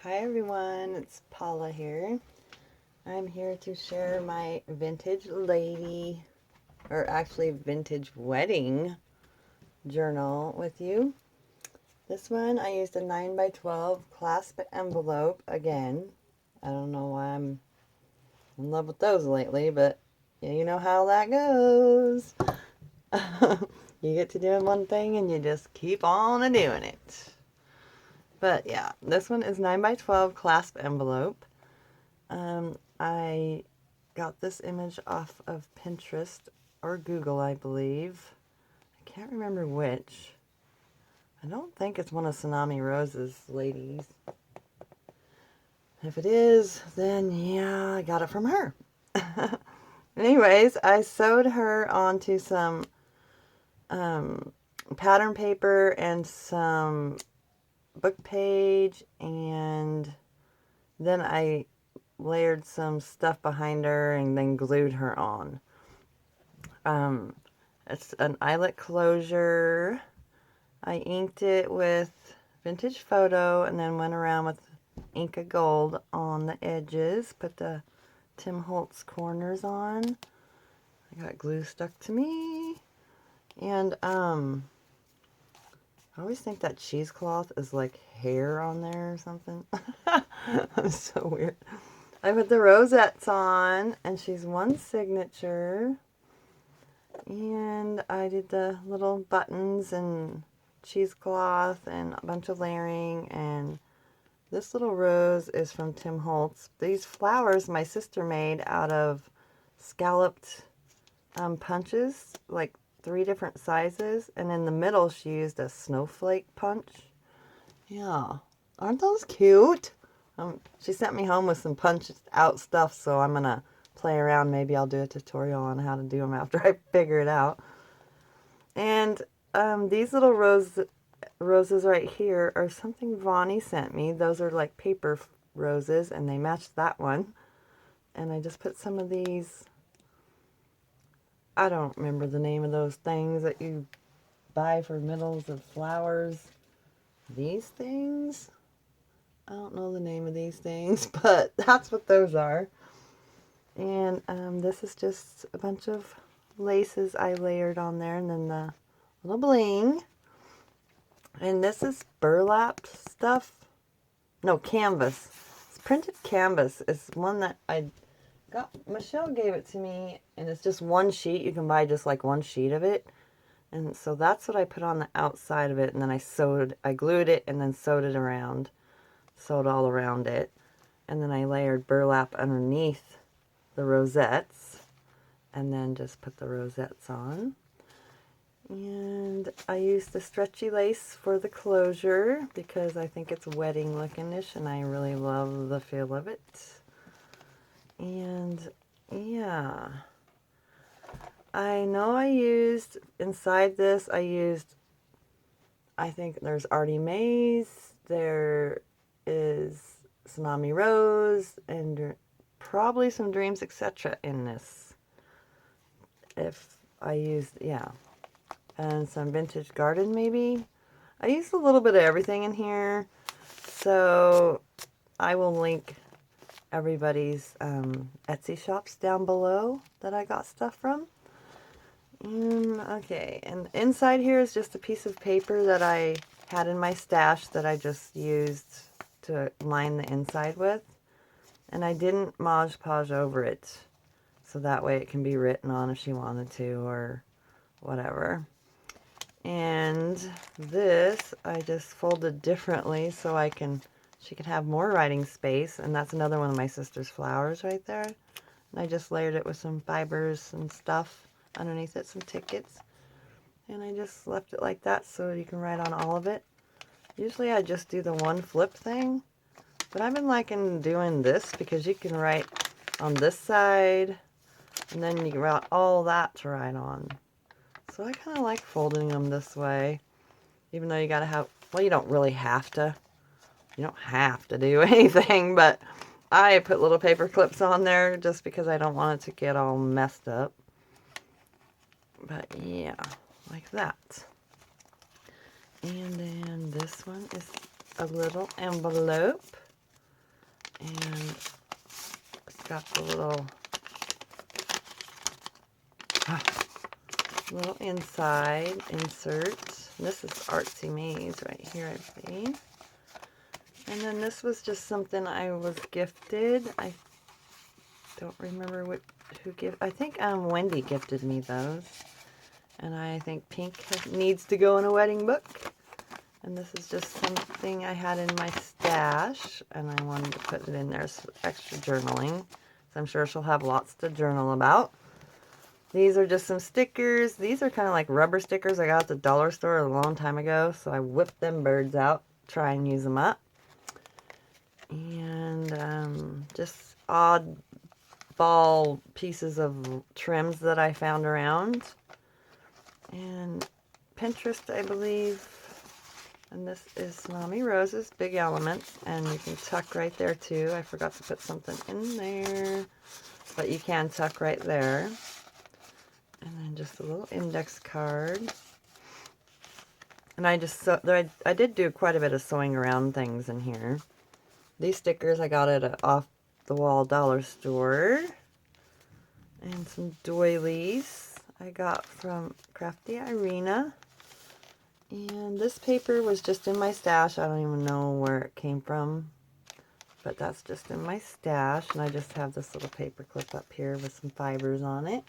Hi everyone, it's Paula here. I'm here to share my vintage lady, or actually vintage wedding journal with you. This one I used a 9 by 12 clasp envelope again. I don't know why I'm in love with those lately, but yeah, you know how that goes. You get to doing one thing and you just keep on doing it. But yeah, this one is 9 by 12 clasp envelope. I got this image off of Pinterest or Google, I believe. I can't remember which. I don't think it's one of Tsunami Rose's ladies. If it is, then yeah, I got it from her. Anyways, I sewed her onto some pattern paper and some book page, and then I layered some stuff behind her and then glued her on. It's an eyelet closure. I inked it with Vintage Photo and then went around with Inka Gold on the edges. Put the Tim Holtz corners on. I got glue stuck to me. And I always think that cheesecloth is like hair on there or something. That's so weird. I put the rosettes on, and she's one signature. And I did the little buttons and cheesecloth and a bunch of layering. And this little rose is from Tim Holtz. These flowers my sister made out of scalloped punches, like 3 different sizes. And in the middle she used a snowflake punch. Yeah, aren't those cute? She sent me home with some punched out stuff, so I'm gonna play around. Maybe I'll do a tutorial on how to do them after I figure it out. And these little roses right here are something Vonnie sent me. Those are like paper roses, and they matched that one. And I just put some of these, I don't remember the name of those things that you buy for middles of flowers. These things? I don't know the name of these things, but that's what those are. And this is just a bunch of laces I layered on there, and then the little bling. And this is burlap stuff. No, canvas. It's printed canvas. It's one that I got. Michelle gave it to me, and it's just one sheet. You can buy just like one sheet of it. And so that's what I put on the outside of it, and then I glued it and then sewed it around. Sewed all around it. And then I layered burlap underneath the rosettes, and then just put the rosettes on. And I used the stretchy lace for the closure because I think it's wedding looking-ish, and I really love the feel of it. And yeah, I know I used inside this, I think there's Artie Mays, there is Tsunami Rose, and probably some Dreams Etc. in this. If I used, yeah. And some Vintage Garden maybe. I used a little bit of everything in here. So I will link everybody's Etsy shops down below that I got stuff from. Okay, and inside here is just a piece of paper that I had in my stash that I just used to line the inside with. And I didn't Mod Podge over it, so that way it can be written on if she wanted to or whatever. And this I just folded differently so she could have more writing space, and that's another one of my sister's flowers right there. And I just layered it with some fibers and stuff underneath it, some tickets. And I just left it like that so you can write on all of it. Usually I just do the one flip thing, but I've been liking doing this because you can write on this side, and then you can write all that to write on. So I kind of like folding them this way, even though you gotta have, well, you don't really have to. You don't have to do anything, but I put little paper clips on there just because I don't want it to get all messed up. But yeah, like that. And then this one is a little envelope. And it's got the little inside insert. This is Artsy Maze right here, I believe. And then this was just something I was gifted. I don't remember who gifted. I think Wendy gifted me those. And I think pink needs to go in a wedding book. And this is just something I had in my stash, and I wanted to put it in there for extra journaling. So I'm sure she'll have lots to journal about. These are just some stickers. These are kind of like rubber stickers I got at the dollar store a long time ago. So I whipped them birds out, try and use them up. And just odd ball pieces of trims that I found around. And Pinterest, I believe. And this is Tsunami Roses, Big Elements. And you can tuck right there too. I forgot to put something in there. But you can tuck right there. And then just a little index card. And I did do quite a bit of sewing around things in here. These stickers I got at an off-the-wall dollar store. And some doilies I got from Crafty Irina. And this paper was just in my stash. I don't even know where it came from. But that's just in my stash. And I just have this little paper clip up here with some fibers on it.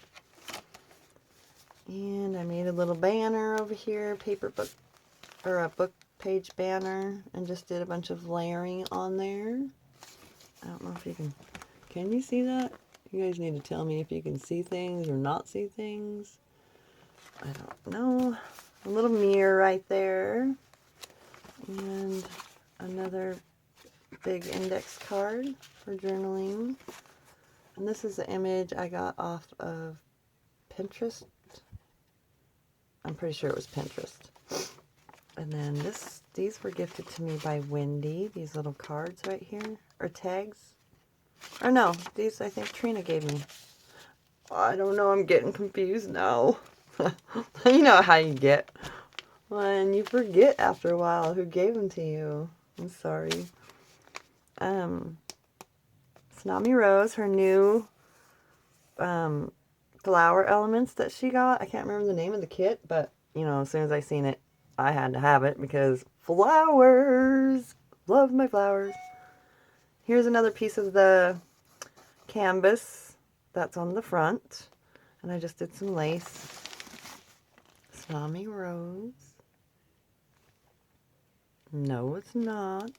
And I made a little banner over here, a book page banner, and just did a bunch of layering on there. I don't know if you can you see that? You guys need to tell me if you can see things or not see things. I don't know. A little mirror right there. And another big index card for journaling. And this is the image I got off of Pinterest. I'm pretty sure it was Pinterest. And then these were gifted to me by Wendy. These little cards right here. Or tags. Or no, these I think Trina gave me. I don't know, I'm getting confused now. You know how you get when you forget after a while who gave them to you. I'm sorry. Tsunami Rose, her new flower elements that she got. I can't remember the name of the kit, but you know, as soon as I seen it, I had to have it because flowers. Love my flowers. Here's another piece of the canvas that's on the front. And I just did some lace. Tsunami Rose. No, it's not.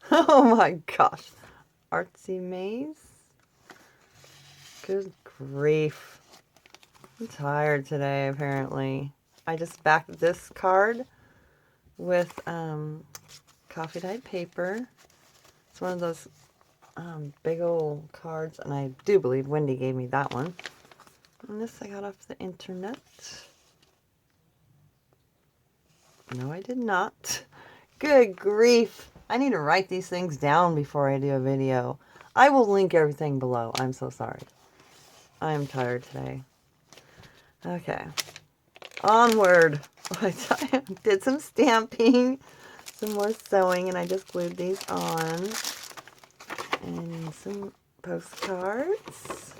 Oh my gosh. Artsy Maze. Good grief. I'm tired today, apparently. I just backed this card with coffee dyed paper. It's one of those big old cards, and I do believe Wendy gave me that one. And this I got off the internet. No, I did not. Good grief. I need to write these things down before I do a video. I will link everything below. I'm so sorry. I am tired today. Okay. Onward. I did some stamping, some more sewing, and I just glued these on. And some postcards.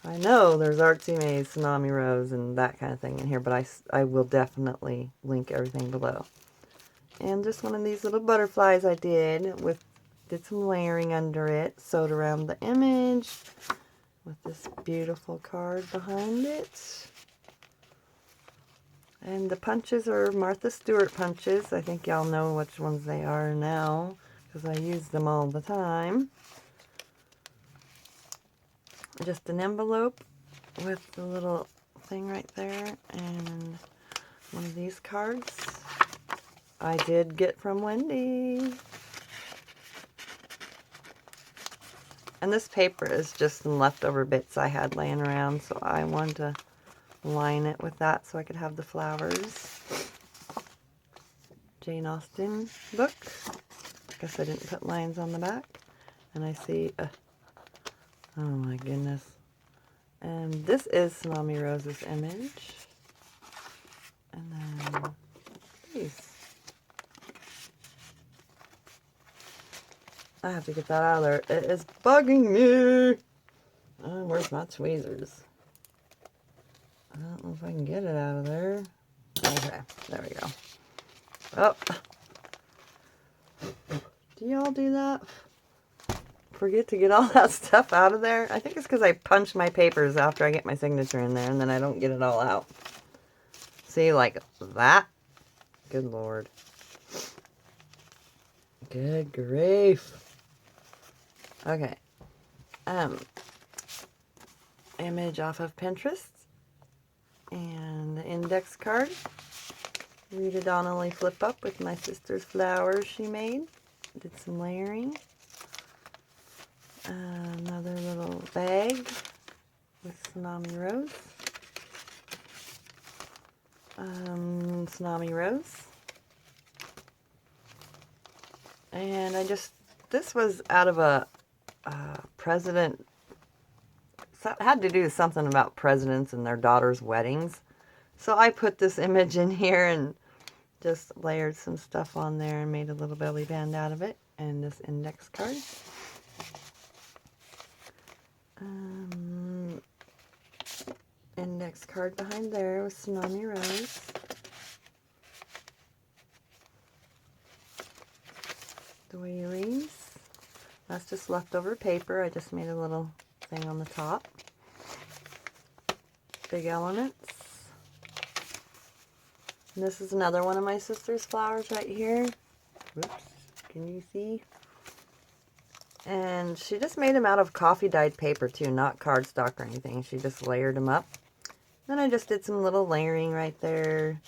I know there's Artsy Maze, Tsunami Rose, and that kind of thing in here, but I will definitely link everything below. And just one of these little butterflies I did some layering under it, sewed around the image with this beautiful card behind it. And the punches are Martha Stewart punches. I think y'all know which ones they are now because I use them all the time. Just an envelope with the little thing right there and one of these cards I did get from Wendy. And this paper is just some leftover bits I had laying around, so I wanted to line it with that so I could have the flowers. Jane Austen book. Guess I didn't put lines on the back. And I see, oh my goodness. And this is Tsunami Rose's image. And then these. I have to get that out of there. It is bugging me. Where's my tweezers? I don't know if I can get it out of there. Okay, there we go. Oh. Do y'all do that? Forget to get all that stuff out of there? I think it's because I punch my papers after I get my signature in there and then I don't get it all out. See, like that? Good Lord. Good grief. Okay. Image off of Pinterest. And the index card. Rita Donnelly flip up with my sister's flowers she made. Did some layering. Another little bag with Tsunami Rose. Tsunami Rose. And this was out of a president, had to do something about presidents and their daughters' weddings. So I put this image in here and just layered some stuff on there and made a little belly band out of it. And this index card. Index card behind there with Tsunami Rose. Doilies. That's just leftover paper. I just made a little thing on the top. Big Elements. And this is another one of my sister's flowers right here. Whoops. Can you see? And she just made them out of coffee dyed paper too, not cardstock or anything. She just layered them up. Then I just did some little layering right there.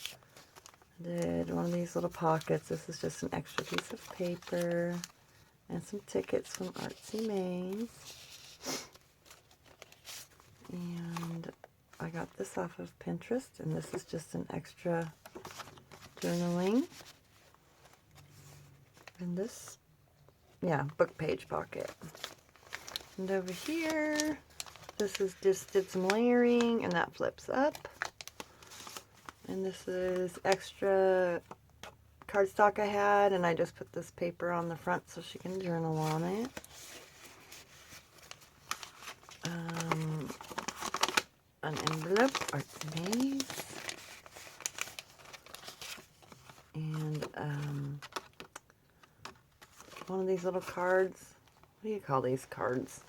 Did one of these little pockets. This is just an extra piece of paper. And some tickets from Artsy Maze. And I got this off of Pinterest. And this is just an extra journaling. And this, yeah, book page pocket. And over here, this is just did some layering and that flips up. And this is extra cardstock I had, and I just put this paper on the front so she can journal on it. An envelope, Artsy Maze. And one of these little cards. What do you call these cards?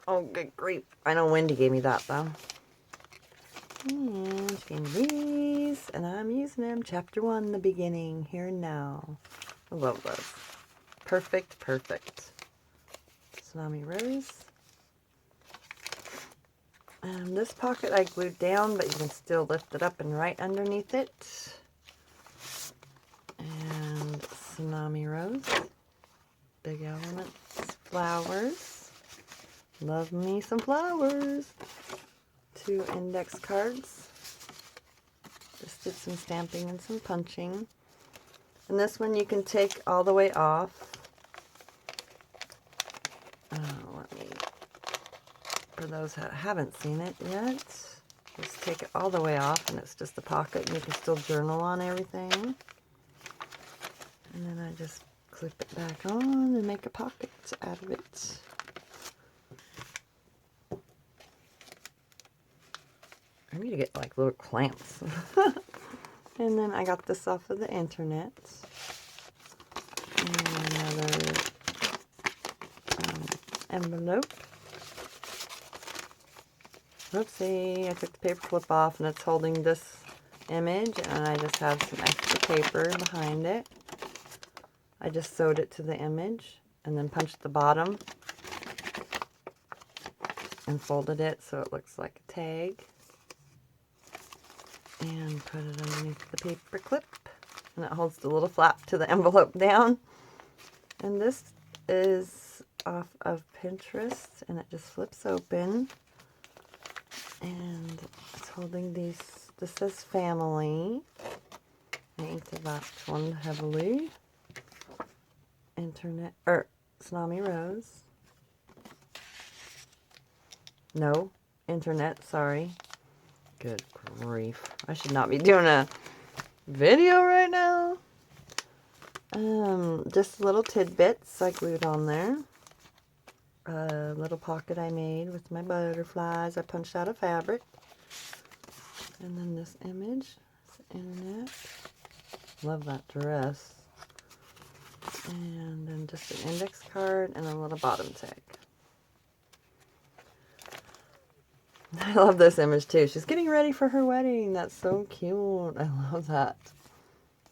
Oh, good grief. I know Wendy gave me that, though. And she gave me these, and I'm using them. Chapter 1, the beginning, here and now. I love those. Perfect, perfect. Tsunami Rose. And this pocket I glued down, but you can still lift it up and write underneath it. And Tsunami Rose. Big Elements. Flowers. Love me some flowers. 2 index cards. Just did some stamping and some punching. And this one you can take all the way off. For those that haven't seen it yet, just take it all the way off and it's just a pocket and you can still journal on everything. And then I just clip it back on and make a pocket out of it. I need to get like little clamps. And then I got this off of the internet. And another envelope. Oopsie, I took the paper clip off and it's holding this image, and I just have some extra paper behind it. I just sewed it to the image and then punched the bottom and folded it so it looks like a tag. And put it underneath the paper clip, and it holds the little flap to the envelope down. And this is off of Pinterest, and it just flips open. And it's holding these, this says family. I inked that one heavily. Internet, Tsunami Rose. No, internet, sorry. Good grief. I should not be doing a video right now. Just little tidbits I glued on there. A little pocket I made with my butterflies. I punched out a fabric. And then this image, this internet. Love that dress. And then just an index card and a little bottom tag. I love this image too. She's getting ready for her wedding. That's so cute. I love that.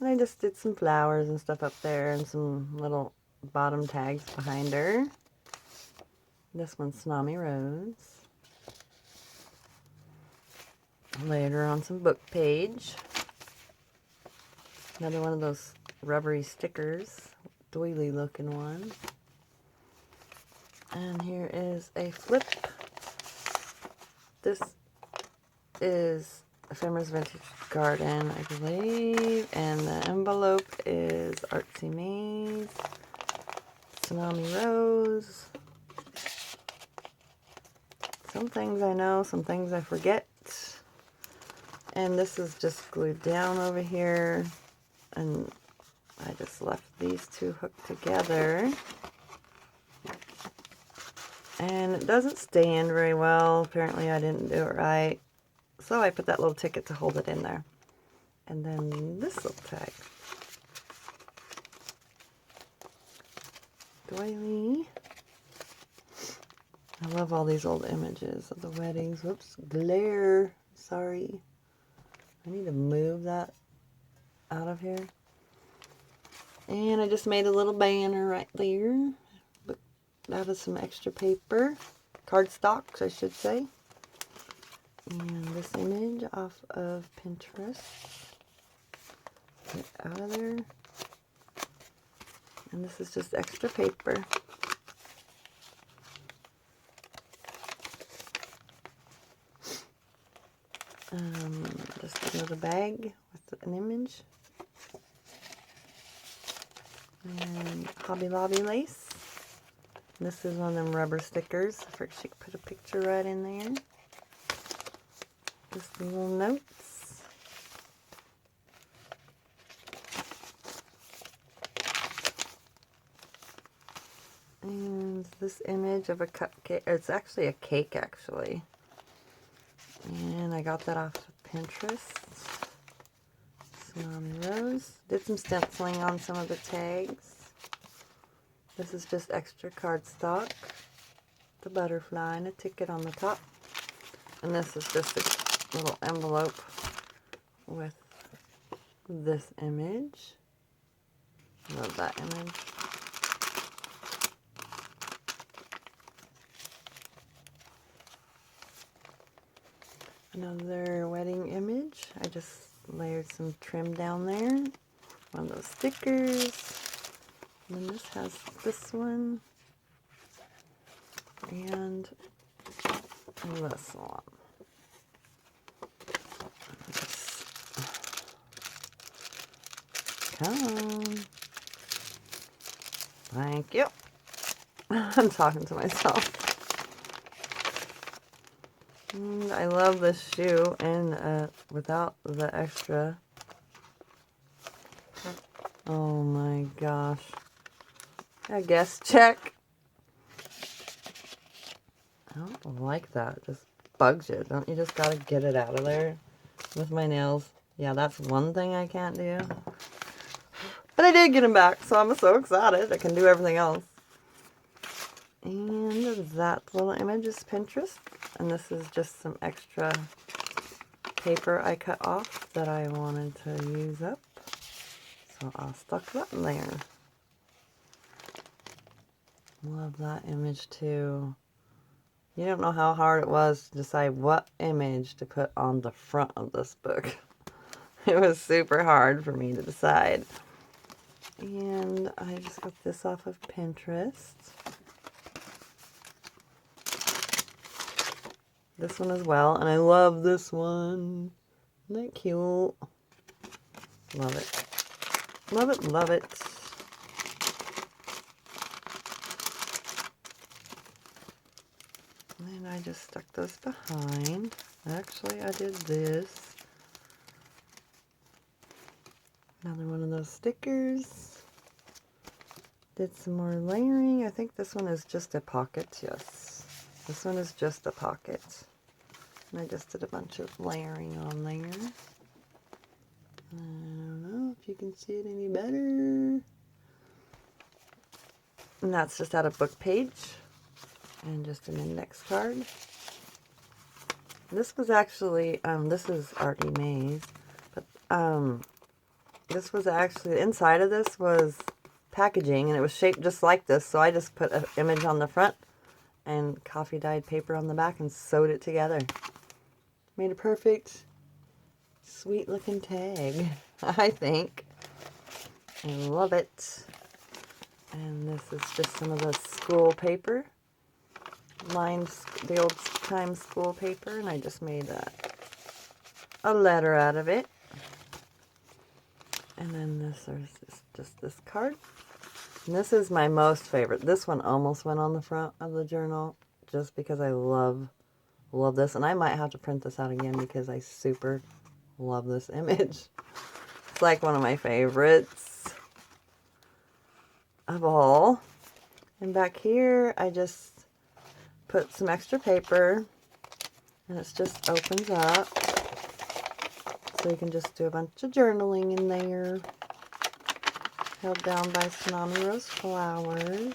And I just did some flowers and stuff up there and some little bottom tags behind her. This one's Tsunami Rose. Later on some book page. Another one of those rubbery stickers. Doily looking one. And here is a flip. This is Ephemera's Vintage Garden, I believe. And the envelope is Artsy Maze. Tsunami Rose. Some things I know, some things I forget. And this is just glued down over here. And I just left these two hooked together. And it doesn't stand very well. Apparently I didn't do it right. So I put that little ticket to hold it in there. And then this little tag. Doily. I love all these old images of the weddings. Whoops, glare. Sorry. I need to move that out of here. And I just made a little banner right there. Out of some extra paper. Cardstocks, I should say. And this image off of Pinterest. Get out of there. And this is just extra paper. Just another bag with an image. And Hobby Lobby lace. This is one of them rubber stickers. I forgot she could put a picture right in there. Just little notes. And this image of a cupcake. It's actually a cake, actually. And I got that off of Pinterest. Tsunami Rose. Did some stenciling on some of the tags. This is just extra cardstock. The butterfly and a ticket on the top. And this is just a little envelope with this image. Love that image. Another wedding image. I just layered some trim down there. One of those stickers. And then this has this one. And this one. Come on. Thank you. I'm talking to myself. And I love this shoe, and without the extra. Oh my gosh. I guess check. I don't like that. It just bugs you. Don't you just gotta get it out of there with my nails? Yeah, that's one thing I can't do. But I did get them back, so I'm so excited. I can do everything else. And that little image is Pinterest. And this is just some extra paper I cut off that I wanted to use up. So I'll stuck that in there. Love that image too. You don't know how hard it was to decide what image to put on the front of this book. It was super hard for me to decide. And I just got this off of Pinterest. This one as well, and I love this one. Isn't that cute? Love it. Love it, love it. And I just stuck those behind. Actually, I did this. Another one of those stickers. Did some more layering. I think this one is just a pocket, yes. This one is just a pocket. And I just did a bunch of layering on there. I don't know if you can see it any better. And that's just out of book page. And just an index card. This was actually, this is Artie Mays. But this was actually, the inside of this was packaging. And it was shaped just like this. So I just put an image on the front and coffee dyed paper on the back and sewed it together. Made a perfect, sweet looking tag, I think. I love it. And this is just some of the school paper. Lined the old time school paper, and I just made a letter out of it. And then this is just this card. And this is my most favorite. This one almost went on the front of the journal just because I love this. And I might have to print this out again because I super love this image. It's like one of my favorites of all. And back here, I just put some extra paper, and it just opens up. So you can just do a bunch of journaling in there. Held down by Tsunami Rose Flowers.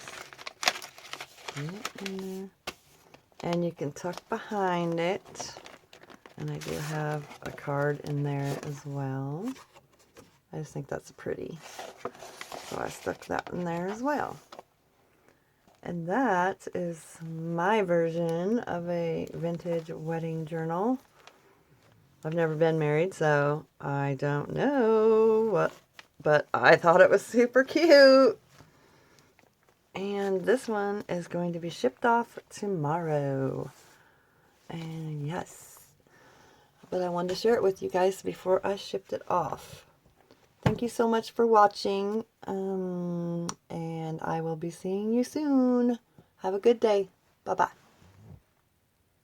And you can tuck behind it. And I do have a card in there as well. I just think that's pretty. So I stuck that in there as well. And that is my version of a vintage wedding journal. I've never been married, so I don't know what, but I thought it was super cute. And this one is going to be shipped off tomorrow. And yes, but I wanted to share it with you guys before I shipped it off. Thank you so much for watching, and I will be seeing you soon. Have a good day. Bye-bye.